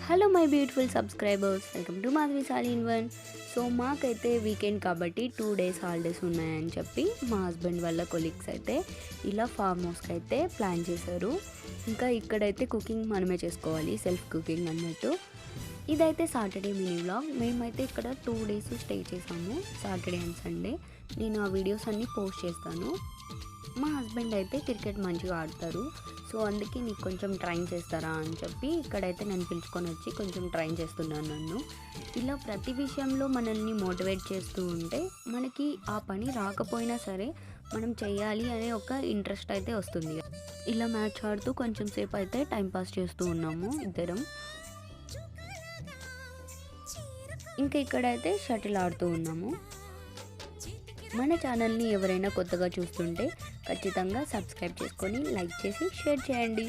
Hello my beautiful subscribers, welcome to Madhavi సాలి in one. So మాకైతే weekend కాబట్టి 2 days holidays ఉన్నాయని చెప్పి మా హస్బెండ్ వాళ్ళ కొలీగ్స్ అయితే ఇలా ఫామ్ హౌస్కి అయితే ప్లాన్ చేశారు. ఇంకా ఇక్కడైతే కుకింగ్ మనమే చేసుకోవాలి, సెల్ఫ్ కుకింగ్ అన్నట్టు. ఇదైతే సాటర్డే మినీ వ్లాగ్. మేమైతే ఇక్కడ 2 డేస్ స్టే చేసాము, సాటర్డే అండ్ సండే. నేను ఆ వీడియోస్ అన్నీ పోస్ట్ చేస్తాను. మా హస్బెండ్ అయితే క్రికెట్ మంచిగా ఆడతారు, సో అందుకే నీకు కొంచెం ట్రైన్ చేస్తారా అని చెప్పి ఇక్కడైతే నన్ను పిలుచుకొని వచ్చి కొంచెం ట్రైన్ చేస్తున్నాను నన్ను. ఇలా ప్రతి విషయంలో మనల్ని మోటివేట్ చేస్తూ ఉంటే మనకి ఆ పని రాకపోయినా సరే మనం చేయాలి అనే ఒక ఇంట్రెస్ట్ అయితే వస్తుంది. ఇలా మ్యాచ్ ఆడుతూ కొంచెం సేపు అయితే టైంపాస్ చేస్తూ ఉన్నాము ఇద్దరం. ఇంకా ఇక్కడైతే షటిల్ ఆడుతూ ఉన్నాము. మన ఛానల్ని ఎవరైనా కొత్తగా చూస్తుంటే ఖచ్చితంగా సబ్స్క్రైబ్ చేసుకొని లైక్ చేసి షేర్ చేయండి.